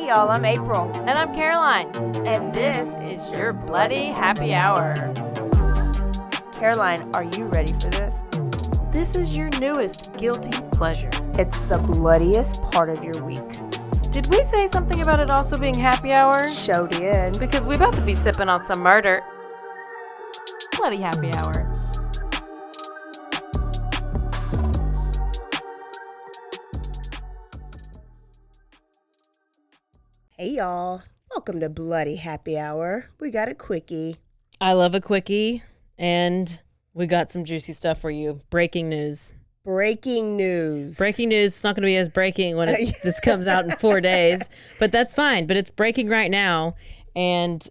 y'all, I'm April. And I'm Caroline. And this is your Bloody Happy Hour. Caroline, are you ready for this? This is your newest guilty pleasure. It's the bloodiest part of your week. Did we say something about it also being happy hour? Show did. Because we're about to be sipping on some murder. Bloody Happy Hour. Hey y'all, welcome to Bloody Happy Hour. We got a quickie. I love a quickie, and we got some juicy stuff for you. Breaking news. Breaking news. Breaking news. It's not going to be as breaking when this comes out in 4 days, but that's fine. But it's breaking right now. And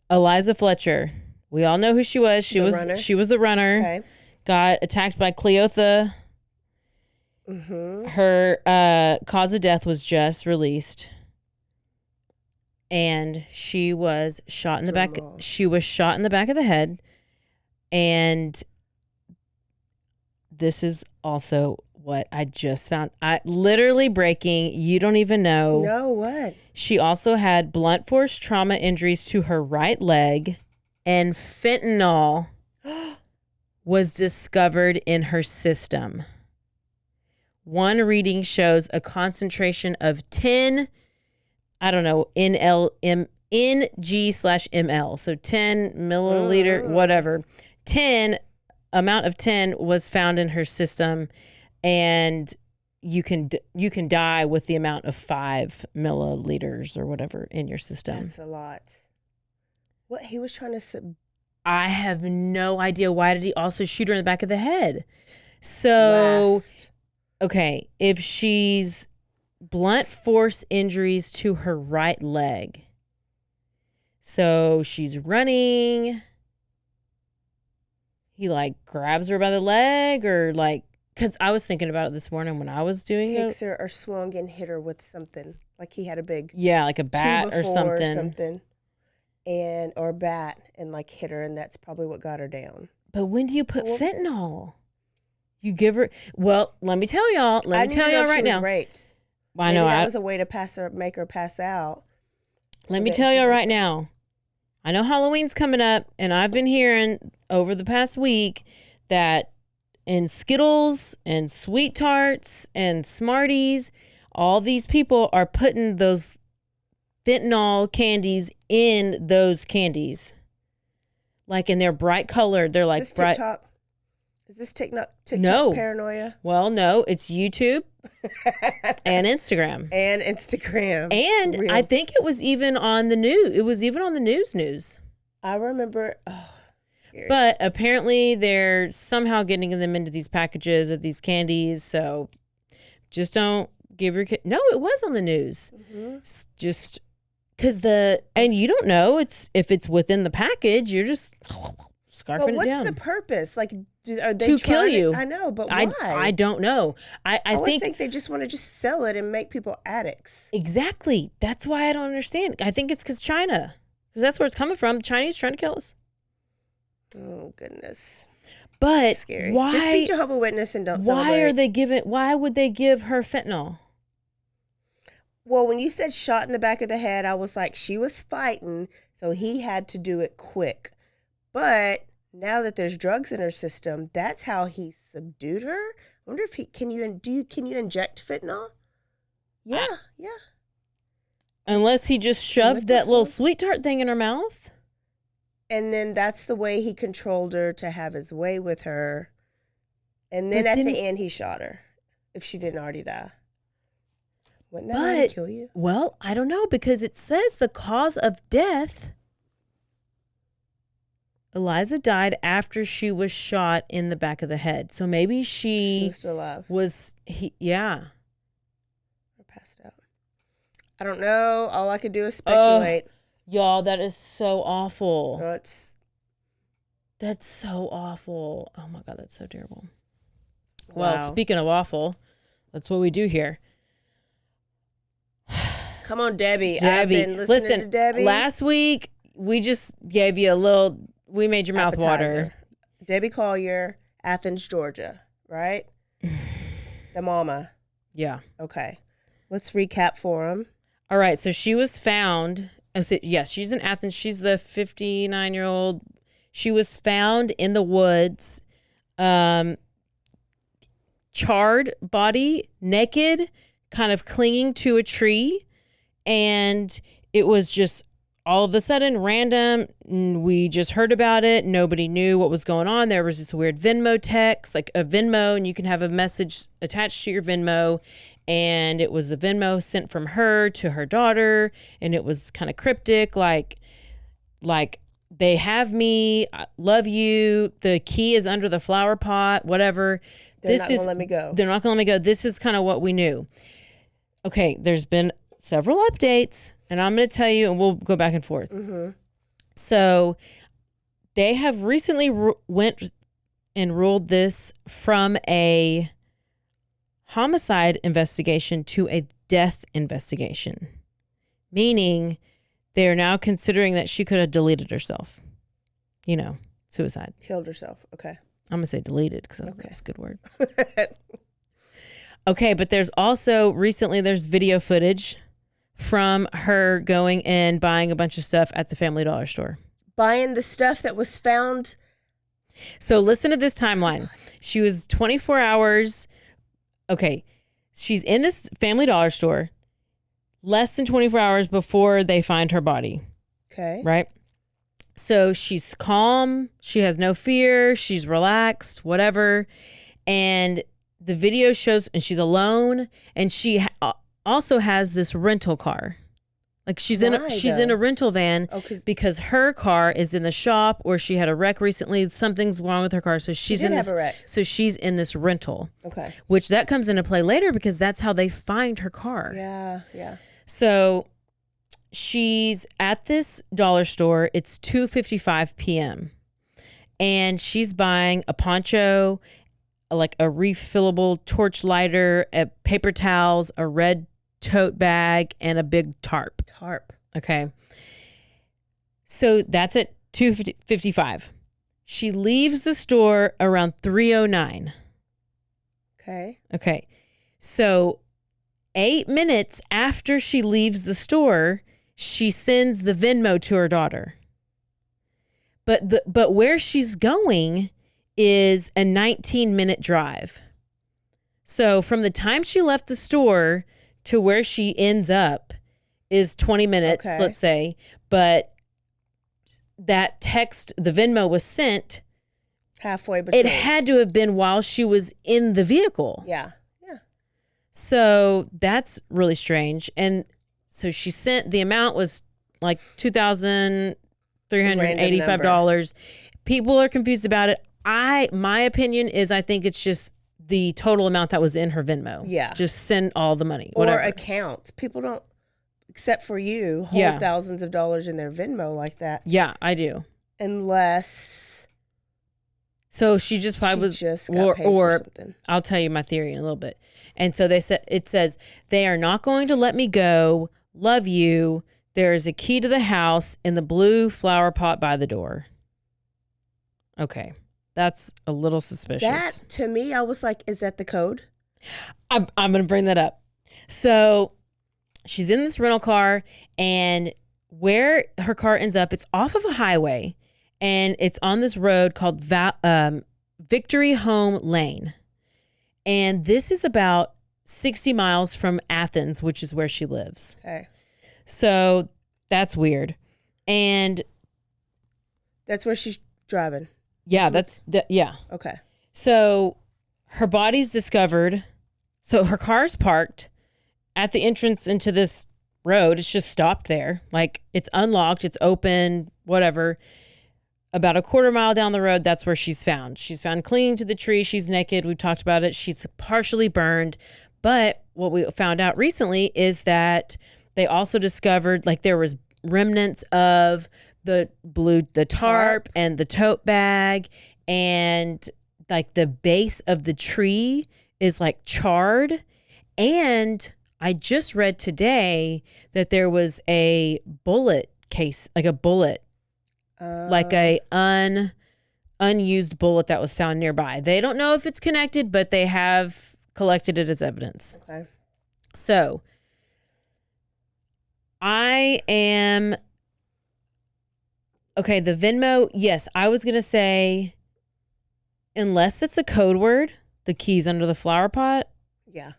Eliza Fletcher, we all know who she was. She was the runner. Okay. Got attacked by Cleotha. Mm-hmm. Her cause of death was just released. And she was shot in the back. She was shot in the back of the head. And this is also what I just found. Literally breaking. You don't even know. No, what? She also had blunt force trauma injuries to her right leg, and fentanyl was discovered in her system. One reading shows a concentration of 10, Ng/ml. So 10 milliliter, whatever. 10 amount of 10 was found in her system, and you can die with the amount of 5 milliliters or whatever in your system. That's a lot. What he was trying to I have no idea. Why did he also shoot her in the back of the head? So, okay, if she's blunt force injuries to her right leg, so she's running, he grabs her by the leg, or because I was thinking about it this morning when I was doing it. Kicks her or swung and hit her with something. Like he had a big like a bat or something. Or bat and hit her, and that's probably what got her down. But when do you put fentanyl? You give her. Well, let me tell y'all. Let me tell y'all right now. Raped. I know. That was a way to make her pass out. Let me tell y'all right now. I know Halloween's coming up, and I've been hearing over the past week that in Skittles and Sweet Tarts and Smarties, all these people are putting those fentanyl candies in those candies. And they're bright colored. They're Is this bright. TikTok? Is this TikTok No. paranoia? Well, no, it's YouTube and Instagram. And Instagram. And Reels. I think it was even on the news. It was even on the news. I remember. Oh, scary. But apparently they're somehow getting them into these packages of these candies. So just don't give your kid. No, it was on the news. Mm-hmm. Just because and you don't know if it's within the package. You're just scarfing it down. What's the purpose? Are they to kill you? I know, but why? I don't know. I think they just want to sell it and make people addicts. Exactly. That's why I don't understand. I think it's because China. Because that's where it's coming from. The Chinese trying to kill us. Oh, goodness. But scary. Why? Just be Jehovah's Witness and don't celebrate. Why would they give her fentanyl? Well, when you said shot in the back of the head, I was like, she was fighting, so he had to do it quick. But now that there's drugs in her system, that's how he subdued her. I wonder if can you inject fentanyl? Yeah. Unless he just shoved that little sweet tart thing in her mouth. And then that's the way he controlled her to have his way with her. And then at the end, he shot her. If she didn't already die. Wouldn't that really kill you? Well, I don't know, because it says the cause of death. Eliza died after she was shot in the back of the head. So maybe she was still alive. Or passed out. I don't know. All I could do is speculate. Y'all, that is so awful. No, that's so awful. Oh my God, that's so terrible. Wow. Well, speaking of awful, that's what we do here. Come on, Debbie. I've been listening to Debbie. Last week, we just gave you we made your mouth water. Debbie Collier, Athens, Georgia, right? The mama. Yeah. Okay. Let's recap for them. All right, so she was found. Oh, so, yes, she's in Athens. She's the 59-year-old. She was found in the woods, charred body, naked, kind of clinging to a tree. And it was just all of a sudden random. We just heard about it. Nobody knew what was going on. There was this weird Venmo text, like a Venmo, and you can have a message attached to your Venmo. And it was a Venmo sent from her to her daughter. And it was kind of cryptic, like they have me, I love you. The key is under the flower pot, whatever. They're not going to let me go. They're not going to let me go. This is kind of what we knew. Okay, there's been several updates, and I'm going to tell you, and we'll go back and forth. Mm-hmm. So they have recently went and ruled this from a homicide investigation to a death investigation, meaning they're now considering that she could have deleted herself. You know, suicide. Killed herself. Okay. I'm going to say deleted because that's a good word. Okay, but there's also there's video footage from her going and buying a bunch of stuff at the Family Dollar store. Buying the stuff that was found. So listen to this timeline. She was 24 hours. Okay, she's in this Family Dollar store less than 24 hours before they find her body. Okay. Right? So she's calm. She has no fear. She's relaxed, whatever. And the video shows, and she's alone, and she also has this rental car. Like she's in a rental van because her car is in the shop, or she had a wreck recently. Something's wrong with her car, so she's in this. Have a wreck. So she's in this rental. Okay. Which that comes into play later because that's how they find her car. Yeah, yeah. So she's at this dollar store. It's 2:55 p.m. and she's buying a poncho, like a refillable torch lighter, paper towels, a red tote bag, and a big tarp. Okay. So that's at 2:55. She leaves the store around 3:09. Okay. So 8 minutes after she leaves the store, she sends the Venmo to her daughter. But where she's going is a 19-minute drive. So from the time she left the store to where she ends up is 20 minutes, let's say. But that text, the Venmo, was sent halfway between. It had to have been while she was in the vehicle. Yeah. So that's really strange. And so she sent, the amount was like $2,385. People are confused about it. My opinion is I think it's just the total amount that was in her Venmo. Yeah. Just send all the money. Or whatever. accounts. People don't, except for you, hold thousands of dollars in their Venmo like that. Yeah, I do. Unless. So she just probably was, just got paid for something. I'll tell you my theory in a little bit. And so it says, they are not going to let me go. Love you. There is a key to the house in the blue flower pot by the door. Okay. That's a little suspicious. That, to me, I was like, is that the code? I'm going to bring that up. So she's in this rental car, and where her car ends up, it's off of a highway, and it's on this road called Victory Home Lane. And this is about 60 miles from Athens, which is where she lives. Okay. So that's weird. And that's where she's driving. Yeah, yeah. Okay. So her body's discovered. So her car's parked at the entrance into this road. It's just stopped there. Like, it's unlocked, it's open, whatever. About a quarter mile down the road, that's where she's found. She's found clinging to the tree. She's naked. We've talked about it. She's partially burned. But what we found out recently is that they also discovered, like, there was remnants of the tarp and the tote bag, and like the base of the tree is like charred. And I just read today that there was a bullet case, like a bullet, like a unused bullet that was found nearby. They don't know if it's connected, but they have collected it as evidence. Okay. So I am okay. The Venmo, yes, I was gonna say, unless it's a code word, the keys under the flower pot. Yeah.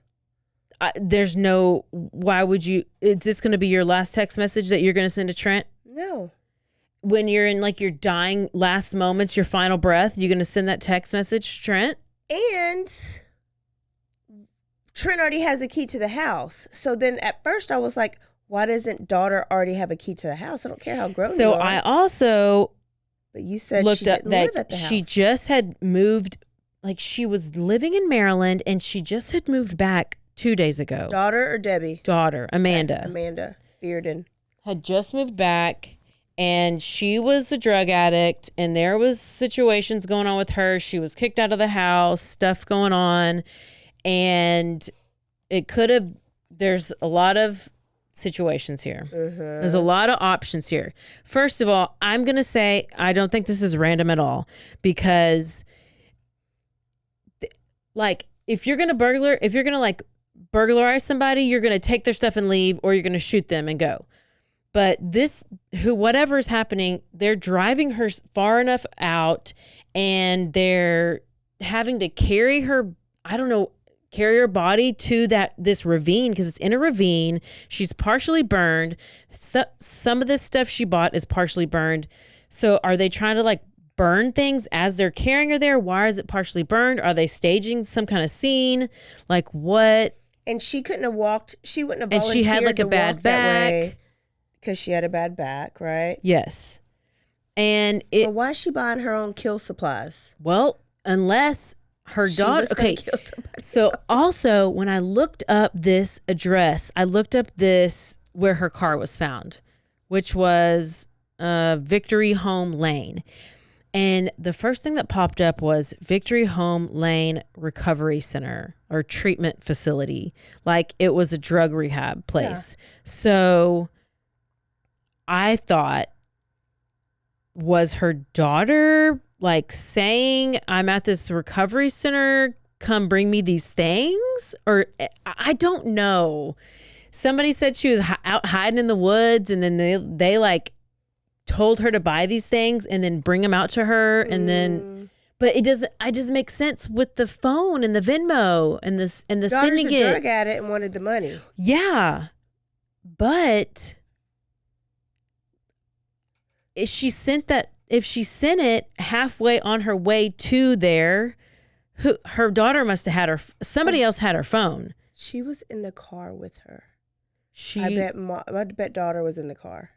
There's no. Why would you? Is this gonna be your last text message that you're gonna send to Trent? No. When you're in like your dying last moments, your final breath, you're gonna send that text message to Trent? And Trent already has a key to the house. So then at first I was like, why doesn't daughter already have a key to the house? I don't care how grown you So are. I also But you said looked she up didn't that live at the house. she just had moved, like she was living in Maryland and she just had moved back 2 days ago. Daughter or Debbie? Daughter, Amanda. Okay, Amanda Bearden. Had just moved back and she was a drug addict and there was situations going on with her. She was kicked out of the house, stuff going on, and it could have, there's a lot of situations here. There's a lot of options here. First of all, I'm going to say I don't think this is random at all because like if you're going to like burglarize somebody, you're going to take their stuff and leave, or you're going to shoot them and go. But whatever is happening, they're driving her far enough out and they're having to carry her, carry her body to this ravine because it's in a ravine. She's partially burned. Some of this stuff she bought is partially burned. So are they trying to like burn things as they're carrying her there? Why is it partially burned? Are they staging some kind of scene? Like what? And she couldn't have walked. She wouldn't have And volunteered she had like to a bad walk that way back. because she had a bad back, right? Yes. And But why is she buying her own kill supplies? well, unless her She daughter, was gonna okay. kill somebody. So also when I looked up this address, I looked up this where her car was found, which was Victory Home Lane. And the first thing that popped up was Victory Home Lane Recovery Center or treatment facility. Like it was a drug rehab place. Yeah. So I thought, was her daughter like saying, I'm at this recovery center, come bring me these things? Or I don't know. Somebody said she was out hiding in the woods and then they like told her to buy these things and then bring them out to her. And then, but it just makes sense with the phone and the Venmo and the sending it. Daughter's a drug addict and wanted the money. Yeah. But if she sent it halfway on her way to there, her daughter must have had somebody else had her phone. She was in the car with her. I bet daughter was in the car.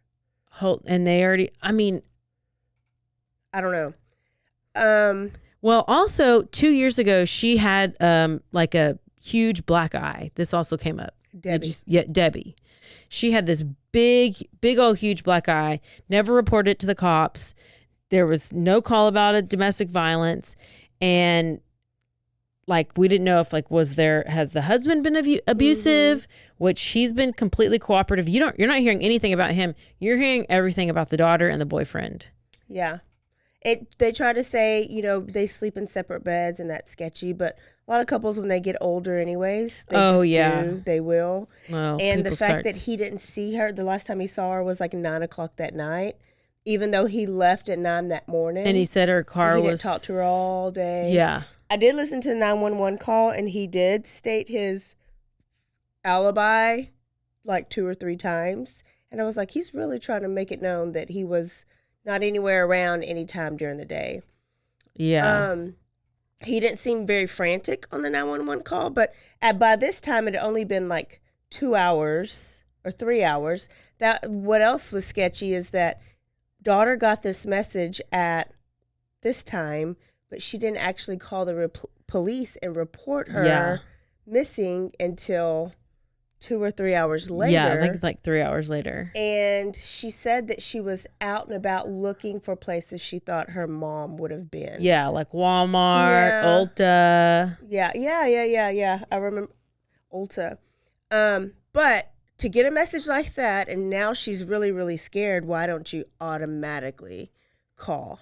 And they already, I don't know. Well, also 2 years ago, she had like a huge black eye. This also came up. Debbie. She had this big old huge black eye, never reported it to the cops. There was no call about it, domestic violence. And like, we didn't know if like, has the husband been abusive, which he's been completely cooperative. You're not hearing anything about him. You're hearing everything about the daughter and the boyfriend. Yeah. They try to say, they sleep in separate beds and that's sketchy, but a lot of couples when they get older anyways, they do. They will. Well, and the fact that he didn't see her, the last time he saw her was like 9:00 that night, even though he left at 9 that morning. And he said her car he didn't talk to her all day. Yeah. I did listen to the 911 call and he did state his alibi like 2 or 3 times. And I was like, he's really trying to make it known that he was not anywhere around any time during the day. Yeah. He didn't seem very frantic on the 911 call, but by this time it had only been like 2 hours or 3 hours. What else was sketchy is that daughter got this message at this time, but she didn't actually call the police and report her missing until 2 or 3 hours later. Yeah, I think it's like 3 hours later. And she said that she was out and about looking for places she thought her mom would have been. Yeah, like Walmart, Ulta. Yeah. I remember Ulta. But to get a message like that, and now she's really, really scared, why don't you automatically call?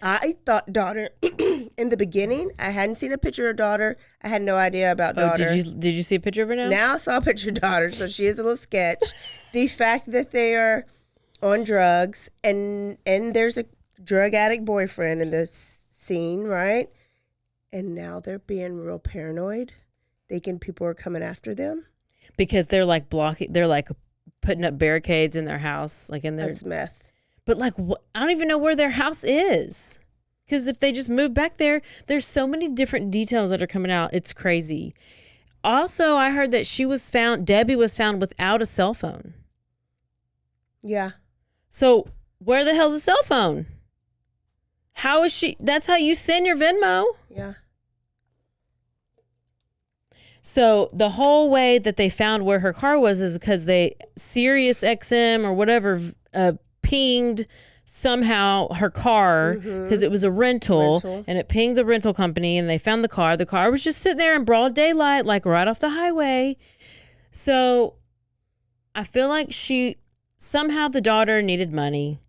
I thought daughter in the beginning. I hadn't seen a picture of daughter. I had no idea about daughter. Did you see a picture of her now? Now I saw a picture of daughter, so she is a little sketch. The fact that they are on drugs and there's a drug addict boyfriend in this scene, right? And now they're being real paranoid, thinking people are coming after them. Because they're like putting up barricades in their house, like in their. That's meth. But like, I don't even know where their house is. Because if they just move back there, there's so many different details that are coming out. It's crazy. Also, I heard that Debbie was found without a cell phone. Yeah. So where the hell's a cell phone? How is she? That's how you send your Venmo. Yeah. So the whole way that they found where her car was is because Sirius XM or whatever pinged somehow her car because it was a rental and it pinged the rental company and they found the car. The car was just sitting there in broad daylight, like right off the highway. So I feel like somehow the daughter needed money.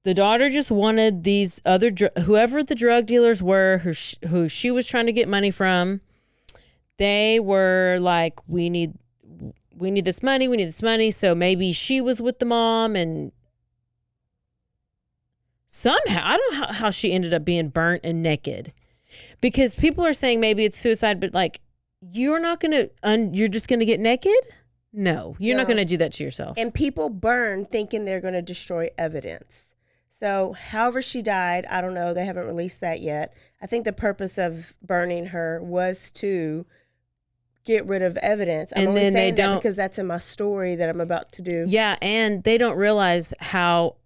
The daughter just wanted these other, whoever the drug dealers were who she was trying to get money from. They were like, we need this money. We need this money. So maybe she was with the mom and somehow, I don't know how she ended up being burnt and naked, because people are saying maybe it's suicide, but like, you're just going to get naked? No, you're not going to do that to yourself. And people burn thinking they're going to destroy evidence. So however she died, I don't know. They haven't released that yet. I think the purpose of burning her was to get rid of evidence. I'm only saying that because that's in my story that I'm about to do. Yeah, and they don't realize how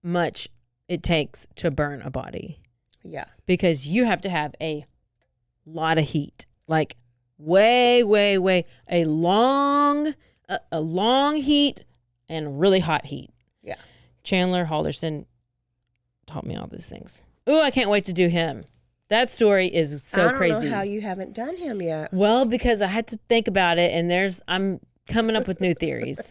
much it takes to burn a body. Yeah. Because you have to have a lot of heat. Like way, way, way. A long heat and really hot heat. Yeah. Chandler Halderson taught me all these things. Ooh, I can't wait to do him. That story is so crazy. I don't know how you haven't done him yet. Well, because I had to think about it, and I'm coming up with new theories.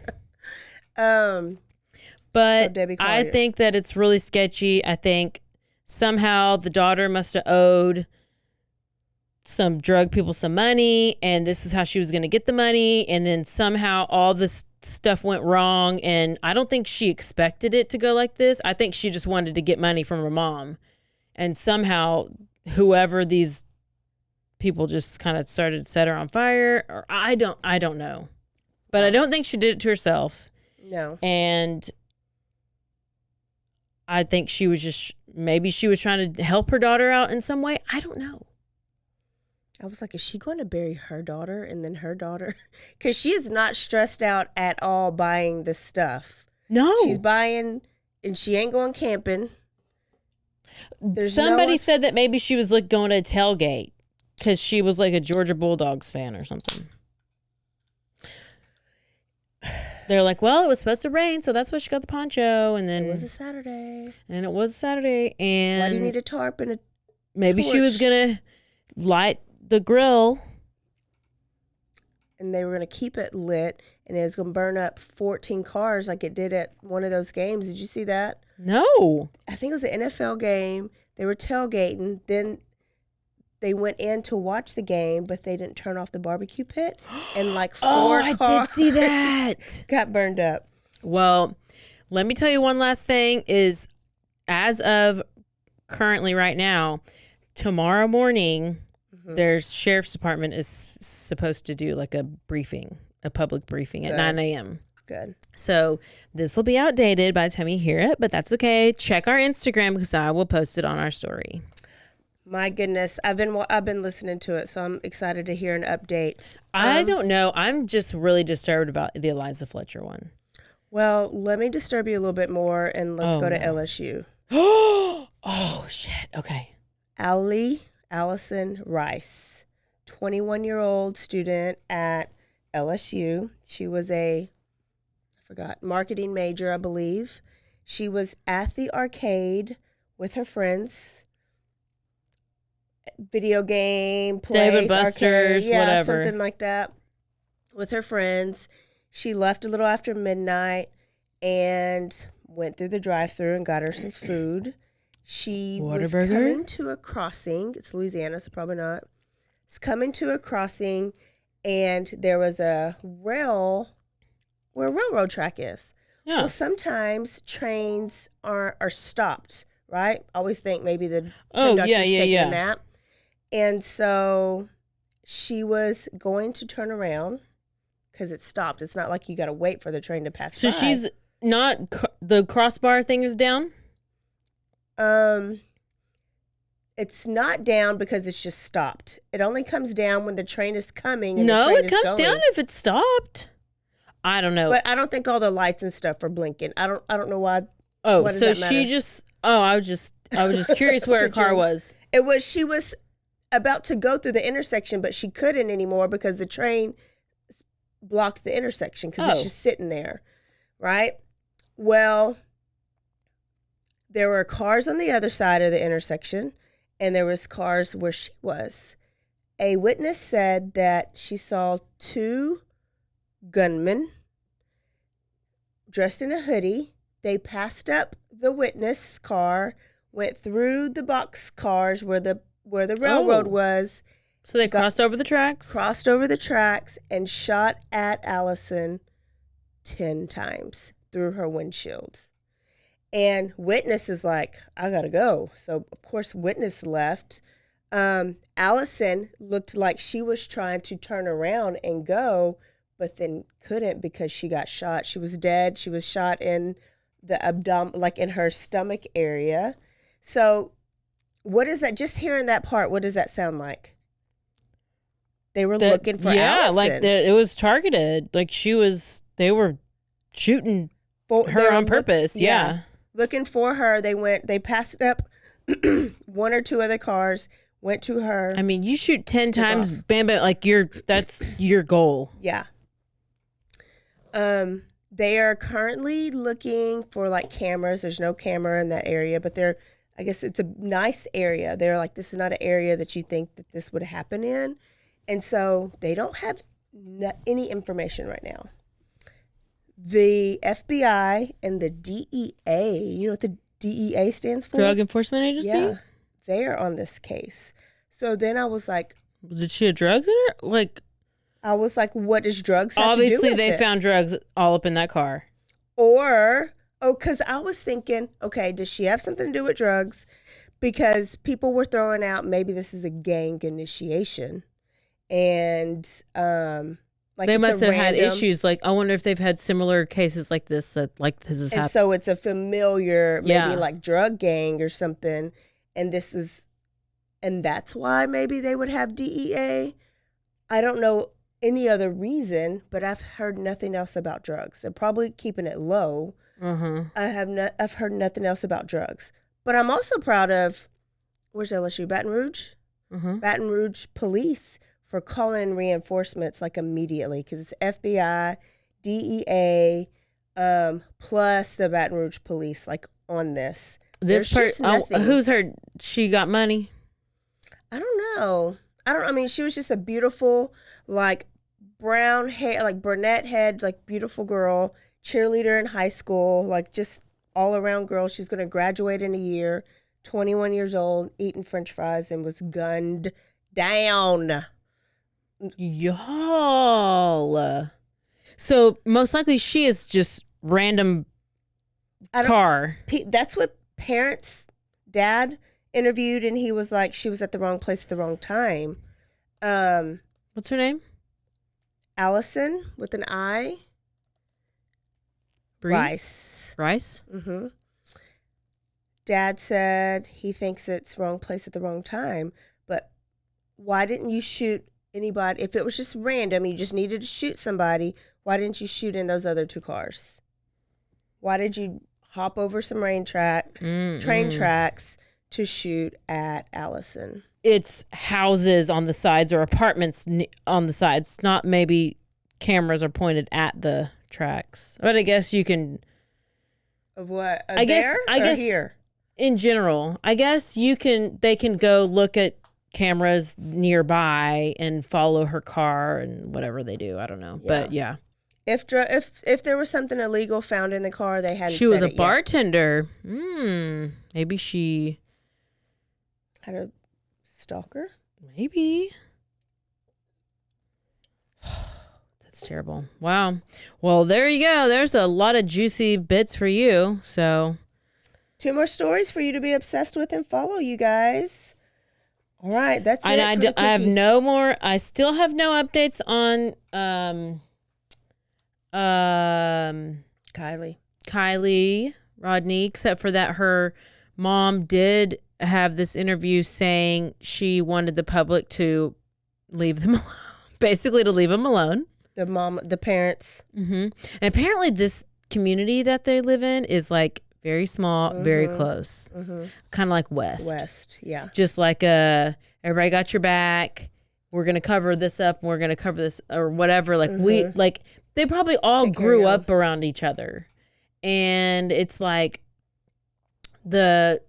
But I think that it's really sketchy. I think somehow the daughter must have owed some drug people some money, and this is how she was going to get the money, and then somehow all this stuff went wrong, and I don't think she expected it to go like this. I think she just wanted to get money from her mom, and somehow whoever these people just kind of started to set her on fire, or I don't know. But I don't think she did it to herself. No. And I think maybe she was trying to help her daughter out in some way. I don't know. I was like, is she going to bury her daughter and then her daughter? Because she is not stressed out at all buying this stuff. No. She's buying, and she ain't going camping. Somebody said that maybe she was like going to a tailgate because she was like a Georgia Bulldogs fan or something. They're like, well, it was supposed to rain, so that's why she got the poncho. And then it was a Saturday. And it was a Saturday. And why do you need a tarp and a maybe torch? She was going to light the grill. And they were going to keep it lit, and it was going to burn up 14 cars like it did at one of those games. Did you see that? No. I think it was an NFL game. They were tailgating. Then they went in to watch the game, but they didn't turn off the barbecue pit. And like four cars I did see that. got burned up. Well, let me tell you one last thing is, as of currently right now, tomorrow morning, their sheriff's department is supposed to do like a public briefing at 9 a.m. Good. So this will be outdated by the time you hear it, but that's okay. Check our Instagram because I will post it on our story. My goodness, I've been listening to it, so I'm excited to hear an update. I don't know. I'm just really disturbed about the Eliza Fletcher one. Well, let me disturb you a little bit more, and let's go to LSU. Oh, shit. Okay. Allison Rice, 21-year-old student at LSU. She was marketing major, I believe. She was at the arcade with her friends. Video game, plays, Dave & Buster's, arcade, whatever. Something like that with her friends. She left a little after midnight and went through the drive-thru and got her some food. She was Whataburger? coming to a crossing. It's Louisiana, so probably not. It's coming to a crossing, and there was a rail where a railroad track is. Yeah. Well, sometimes trains are stopped, right? Always think maybe the Oh, conductor's yeah, taking yeah. a nap. And so she was going to turn around because it stopped. It's not like you got to wait for the train to pass So by. she's not, the crossbar thing is down? It's not down because it's just stopped. It only comes down when the train is coming and the No, train it is comes going. down if it's stopped. I don't know. But I don't think all the lights and stuff are blinking. I don't know why. Oh, What does so that she matter? just, I was just curious where her car was. She was about to go through the intersection, but she couldn't anymore because the train blocked the intersection because it's just sitting there, right? Well, there were cars on the other side of the intersection, and there was cars where she was. A witness said that she saw 2 gunmen dressed in a hoodie. They passed up the witness car, went through the box cars where the railroad was. So they crossed over the tracks? Crossed over the tracks and shot at Allison 10 times through her windshield. And witness is like, I gotta go. So of course witness left. Allison looked like she was trying to turn around and go, but then couldn't because she got shot. She was dead. She was shot in the abdomen, like in her stomach area. So what is that? Just hearing that part, what does that sound like? They were looking for Allison. Like it was targeted. Like they were shooting her on purpose. Yeah. Looking for her. They passed up 1 or 2 other cars, went to her. I mean, you shoot 10 times, bam, bam, like that's your goal. Yeah. They are currently looking for like cameras. There's no camera in that area, but I guess it's a nice area. They're like, this is not an area that you think that this would happen in. And so they don't have any information right now. The FBI and the DEA, you know what the DEA stands for? Drug Enforcement Agency? Yeah, they're on this case. So then I was like, did she have drugs in her? Like, I was like, what does drugs have obviously to do with they it? found drugs all up in that car. Because I was thinking, okay, does she have something to do with drugs? Because people were throwing out maybe this is a gang initiation. And like they must have had issues. Like, I wonder if they've had similar cases like this that like this has happened. So it's a familiar, maybe like drug gang or something. And that's why maybe they would have DEA. I don't know any other reason, but I've heard nothing else about drugs. They're probably keeping it low. I've heard nothing else about drugs. But I'm also proud of, where's LSU? Baton Rouge? Baton Rouge police for calling in reinforcements like immediately, because it's FBI, DEA, plus the Baton Rouge police like on this. This who's heard she got money? I don't know. I mean, she was just a beautiful, like brown hair, like brunette head, like beautiful girl, cheerleader in high school, like just all around girl. She's going to graduate in a year, 21 years old, eating French fries, and was gunned down. Y'all. So most likely she is just random car. That's what parents' dad interviewed, and he was like, she was at the wrong place at the wrong time. What's her name? Allison with an I. Rice. Mm-hmm. Dad said he thinks it's wrong place at the wrong time, but why didn't you shoot anybody? If it was just random, you just needed to shoot somebody, why didn't you shoot in those other 2 cars? Why did you hop over some train tracks to shoot at Allison? It's houses on the sides or apartments on the sides, not maybe cameras are pointed at the tracks. But I guess you can. What? I guess here. In general, I guess they can go look at cameras nearby and follow her car and whatever they do. I don't know. But yeah. If there was something illegal found in the car, they hadn't. She was said a it bartender. Maybe she had a stalker. Maybe. That's terrible. Wow. Well, there you go. There's a lot of juicy bits for you. So 2 more stories for you to be obsessed with and follow, you guys. All right, that's it. I have no more. I still have no updates on Kylie Rodney, except for that her mom did have this interview saying she wanted the public to leave them alone, basically to leave them alone. The parents. And apparently this community that they live in is like very small, very close. Kind of like West, yeah. Just like everybody got your back. We're gonna cover this up. And we're gonna cover this or whatever. Like they probably all grew up around each other, and it's like the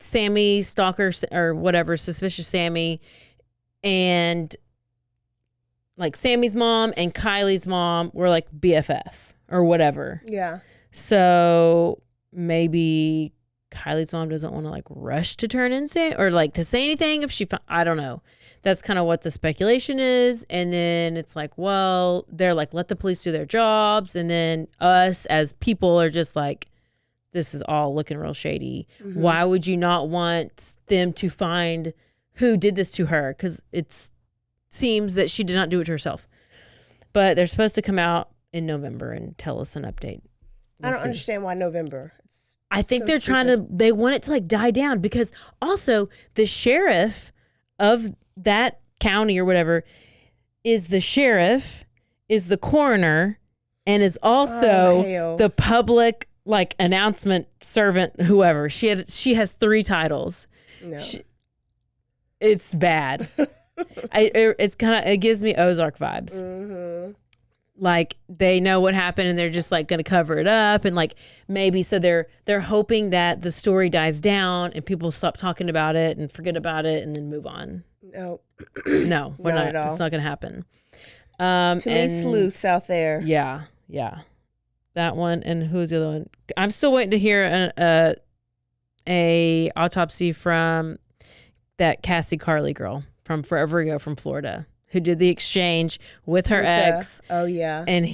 Sammy stalker or whatever, suspicious Sammy, and like Sammy's mom and Kylie's mom were like BFF or whatever. Yeah. So maybe Kylie's mom doesn't want to like rush to turn in or like to say anything if I don't know. That's kind of what the speculation is. And then it's like, well, they're like, let the police do their jobs. And then us as people are just like, this is all looking real shady. Why would you not want them to find who did this to her? Because it seems that she did not do it to herself. But they're supposed to come out in November and tell us an update. I don't understand why November. I think they're trying they want it to like die down because also the sheriff of that county or whatever is the sheriff, is the coroner, and is also the public like announcement servant, whoever. She has 3 titles. No. It's bad. It gives me Ozark vibes. Like they know what happened and they're just like going to cover it up and like maybe so they're hoping that the story dies down and people stop talking about it and forget about it and then move on. No, we're not at all. It's not going to happen. Too many sleuths out there. Yeah. That one and who's the other one? I'm still waiting to hear a autopsy from that Cassie Carly girl from forever ago from Florida, who did the exchange with her ex. Oh, yeah. And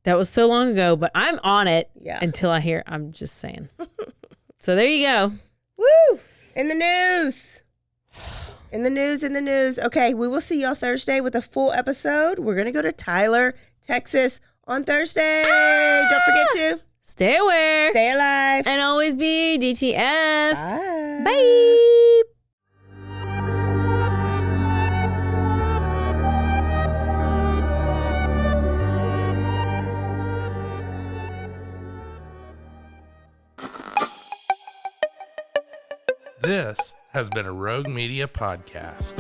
that was so long ago, but I'm on it until I hear, I'm just saying. So there you go. Woo! In the news. Okay, we will see y'all Thursday with a full episode. We're going to go to Tyler, Texas on Thursday. Don't forget to stay aware, stay alive, and always be DTF. Bye. Bye. This has been a Rogue Media podcast.